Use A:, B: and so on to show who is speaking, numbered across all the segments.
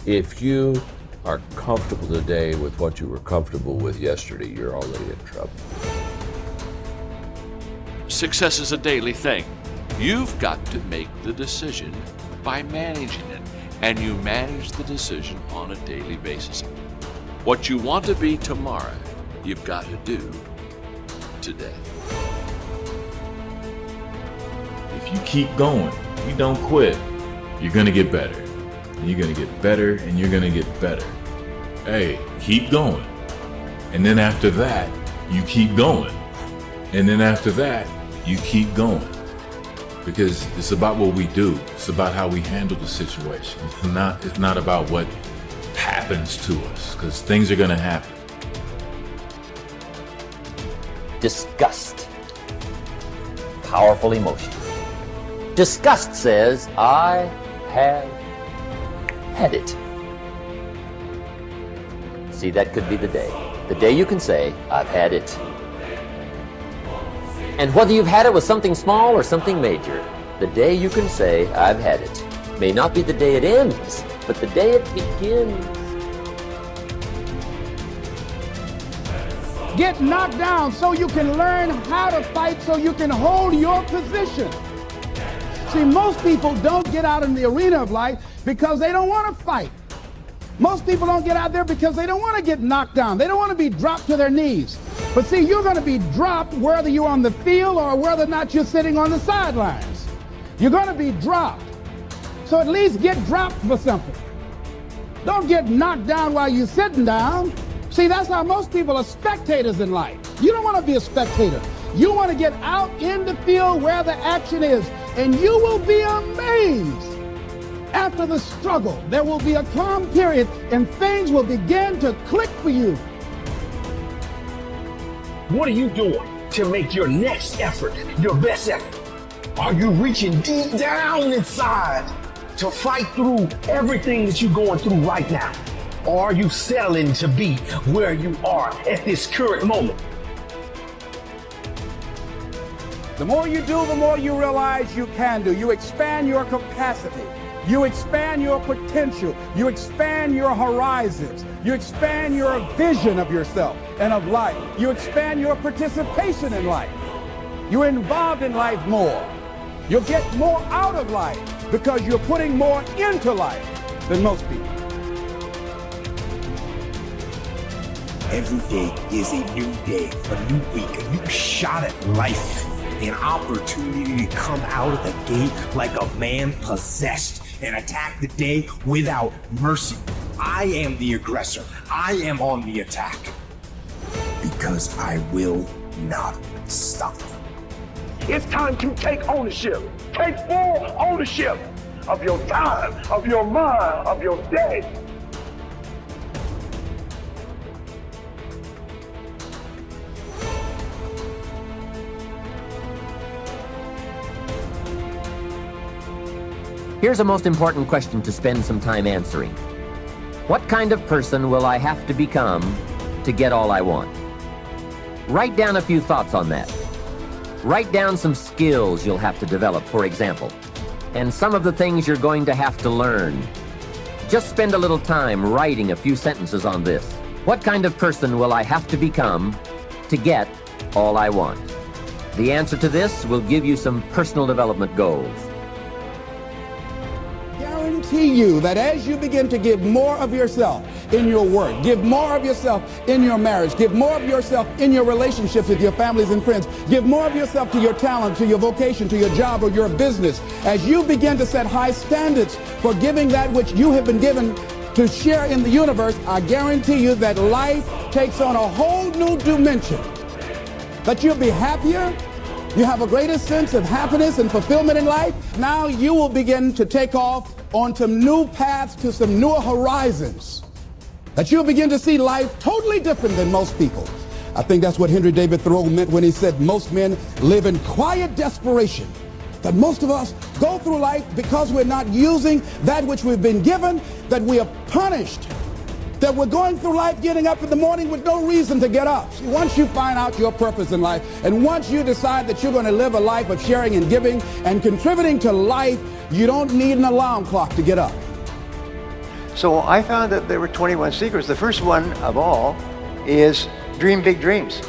A: If you are comfortable today with what you were comfortable with yesterday, you're already in trouble.
B: Success is a daily thing. You've got to make the decision by managing it, and you manage the decision on a daily basis. What you want to be tomorrow, you've got to do today.
C: If you keep going, you don't quit, you're going to get better. And you're going to get better, and you're going to get better. Hey, keep going. And then after that, you keep going. And then after that, you keep going. Because it's about what we do. It's about how we handle the situation. It's not about what happens to us, because things are going to happen.
D: Disgust. Powerful emotion. Disgust says, I have had it. See, that could be the day. The day you can say, I've had it. And whether you've had it with something small or something major, the day you can say, I've had it, may not be the day it ends, but the day it begins.
E: Get knocked down so you can learn how to fight, so you can hold your position. See, most people don't get out in the arena of life because they don't want to fight. Most people don't get out there because they don't want to get knocked down. They don't want to be dropped to their knees. But see, you're going to be dropped whether you're on the field or whether or not you're sitting on the sidelines. You're going to be dropped. So at least get dropped for something. Don't get knocked down while you're sitting down. See, that's how most people are spectators in life. You don't want to be a spectator. You want to get out in the field where the action is, and you will be amazed. After the struggle, there will be a calm period, and things will begin to click for you.
F: What are you doing to make your next effort your best effort? Are you reaching deep down inside to fight through everything that you're going through right now? Or are you settling to be where you are at this current moment?
E: The more you do, the more you realize you can do. You expand your capacity. You expand your potential. You expand your horizons. You expand your vision of yourself and of life. You expand your participation in life. You're involved in life more. You'll get more out of life because you're putting more into life than most people.
G: Every day is a new day, a new week, a new shot at life, an opportunity to come out of the gate like a man possessed and attack the day without mercy. I am the aggressor. I am on the attack because I will not stop.
F: It's time to take ownership. Take full ownership of your time, of your mind, of your day.
D: Here's a most important question to spend some time answering. What kind of person will I have to become to get all I want? Write down a few thoughts on that. Write down some skills you'll have to develop, for example, and some of the things you're going to have to learn. Just spend a little time writing a few sentences on this. What kind of person will I have to become to get all I want? The answer to this will give you some personal development goals.
E: Guarantee you that as you begin to give more of yourself in your work, give more of yourself in your marriage, give more of yourself in your relationships with your families and friends, give more of yourself to your talent, to your vocation, to your job or your business, as you begin to set high standards for giving that which you have been given to share in the universe, I guarantee you that life takes on a whole new dimension. That you'll be happier. You have a greater sense of happiness and fulfillment in life. Now you will begin to take off on some new paths to some newer horizons. That you'll begin to see life totally different than most people. I think that's what Henry David Thoreau meant when he said most men live in quiet desperation. That most of us go through life because we're not using that which we've been given, that we are punished. That we're going through life getting up in the morning with no reason to get up. See, once you find out your purpose in life, and once you decide that you're going to live a life of sharing and giving and contributing to life, you don't need an alarm clock to get up.
H: So I found that there were 21 secrets. The first one of all is dream big dreams.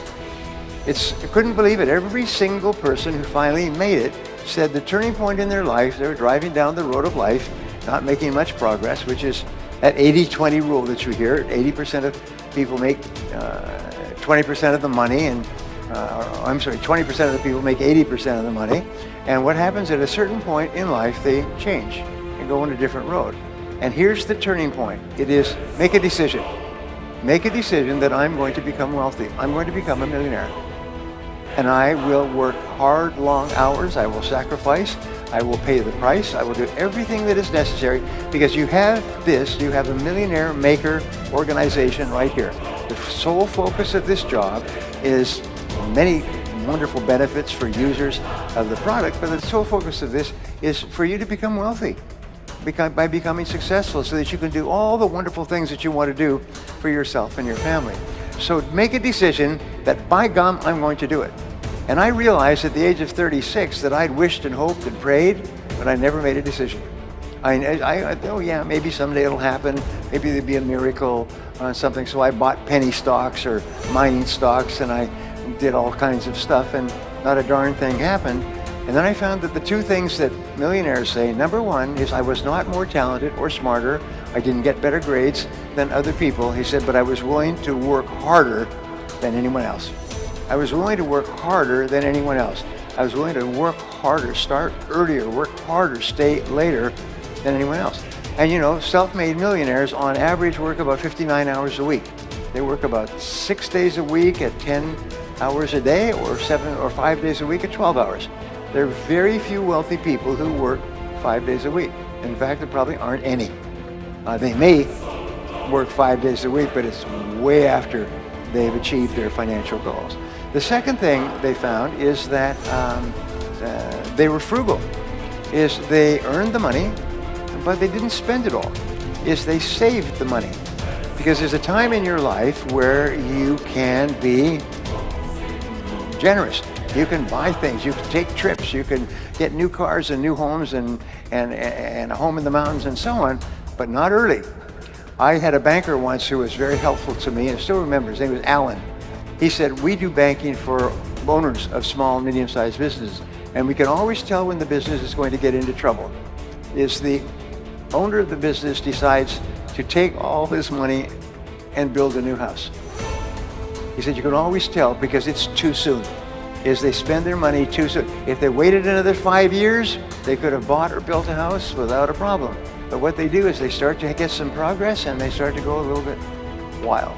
H: I couldn't believe it. Every single person who finally made it said the turning point in their life, they were driving down the road of life, not making much progress, which is that 80-20 rule that you hear. 80% of people make 20% of the money, and 20% of the people make 80% of the money. And what happens at a certain point in life, they change and go on a different road. And here's the turning point. It is make a decision. Make a decision that I'm going to become wealthy. I'm going to become a millionaire. And I will work hard, long hours. I will sacrifice. I will pay the price. I will do everything that is necessary, because you have a millionaire maker organization right here. The sole focus of this job is many wonderful benefits for users of the product, but the sole focus of this is for you to become wealthy by becoming successful, so that you can do all the wonderful things that you want to do for yourself and your family. So make a decision that, by gum, I'm going to do it. And I realized at the age of 36 that I'd wished and hoped and prayed, but I never made a decision. Oh yeah, maybe someday it'll happen. Maybe there'll be a miracle on something. So I bought penny stocks or mining stocks, and I did all kinds of stuff, and not a darn thing happened. And then I found that the two things that millionaires say, number one is I was not more talented or smarter. I didn't get better grades than other people. He said, but I was willing to work harder than anyone else. I was willing to work harder than anyone else. I was willing to work harder, start earlier, work harder, stay later than anyone else. And you know, self-made millionaires on average work about 59 hours a week. They work about 6 days a week at 10 hours a day, or 7 or 5 days a week at 12 hours. There are very few wealthy people who work 5 days a week. In fact, there probably aren't any. They may work 5 days a week, but it's way after they've achieved their financial goals. The second thing they found is that they were frugal. Is they earned the money, but they didn't spend it all. Is they saved the money. Because there's a time in your life where you can be generous. You can buy things, you can take trips, you can get new cars and new homes and a home in the mountains and so on, but not early. I had a banker once who was very helpful to me, and I still remember, his name was Alan. He said, we do banking for owners of small and medium-sized businesses, and we can always tell when the business is going to get into trouble. Is the owner of the business decides to take all his money and build a new house. He said, you can always tell because it's too soon. Is they spend their money too soon. If they waited another 5 years, they could have bought or built a house without a problem. But what they do is they start to get some progress and they start to go a little bit wild.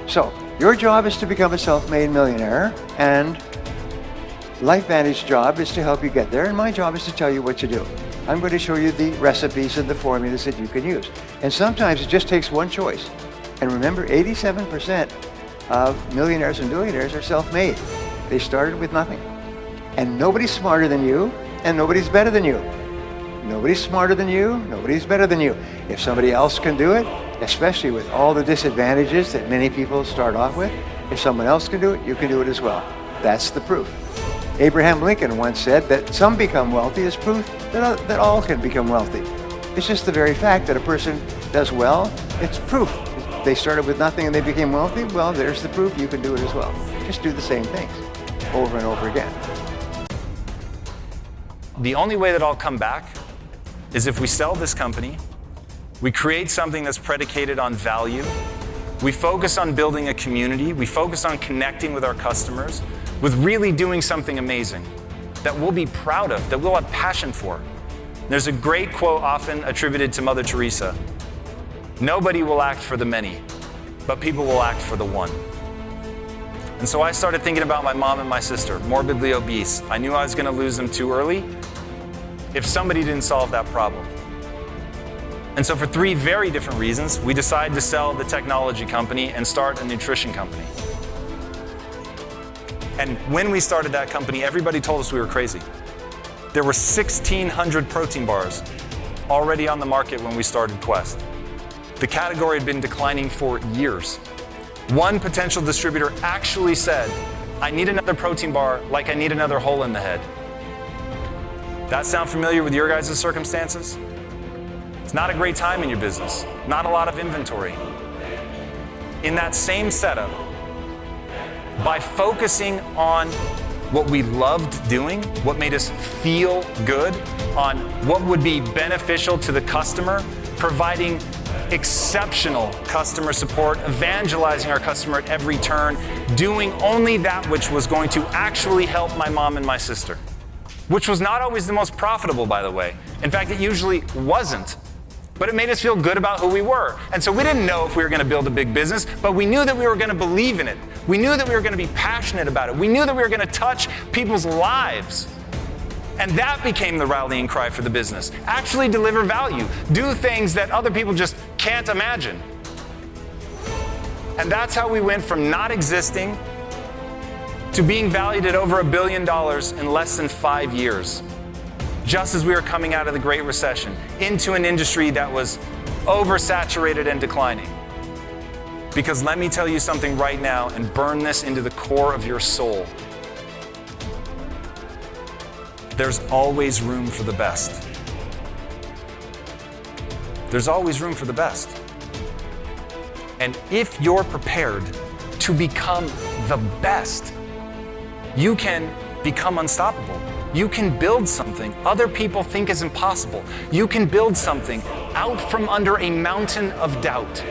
H: So your job is to become a self-made millionaire, and LifeVantage's job is to help you get there, and my job is to tell you what to do. I'm going to show you the recipes and the formulas that you can use. And sometimes it just takes one choice. And remember, 87% of millionaires and billionaires are self-made. They started with nothing. And nobody's smarter than you, and nobody's better than you. Nobody's smarter than you, nobody's better than you. If somebody else can do it, especially with all the disadvantages that many people start off with, if someone else can do it, you can do it as well. That's the proof. Abraham Lincoln once said that some become wealthy is proof that all can become wealthy. It's just the very fact that a person does well, it's proof. They started with nothing and they became wealthy, well, there's the proof you can do it as well. Just do the same things over and over again.
I: The only way that I'll come back is if we sell this company, we create something that's predicated on value, we focus on building a community, we focus on connecting with our customers, with really doing something amazing that we'll be proud of, that we'll have passion for. There's a great quote often attributed to Mother Teresa. Nobody will act for the many, but people will act for the one. And so I started thinking about my mom and my sister, morbidly obese. I knew I was going to lose them too early if somebody didn't solve that problem. And so for 3 very different reasons, we decided to sell the technology company and start a nutrition company. And when we started that company, everybody told us we were crazy. There were 1,600 protein bars already on the market when we started Quest. The category had been declining for years. One potential distributor actually said, I need another protein bar like I need another hole in the head. That sound familiar with your guys' circumstances? It's not a great time in your business, not a lot of inventory. In that same setup, by focusing on what we loved doing, what made us feel good, on what would be beneficial to the customer, providing exceptional customer support, evangelizing our customer at every turn, doing only that which was going to actually help my mom and my sister, which was not always the most profitable, by the way. In fact, it usually wasn't. But it made us feel good about who we were. And so we didn't know if we were going to build a big business, but we knew that we were going to believe in it. We knew that we were going to be passionate about it. We knew that we were going to touch people's lives. And that became the rallying cry for the business. Actually deliver value. Do things that other people just can't imagine. And that's how we went from not existing to being valued at over $1 billion in less than 5 years. Just as we were coming out of the Great Recession, into an industry that was oversaturated and declining. Because let me tell you something right now and burn this into the core of your soul. There's always room for the best. There's always room for the best. And if you're prepared to become the best, you can become unstoppable. You can build something other people think is impossible. You can build something out from under a mountain of doubt.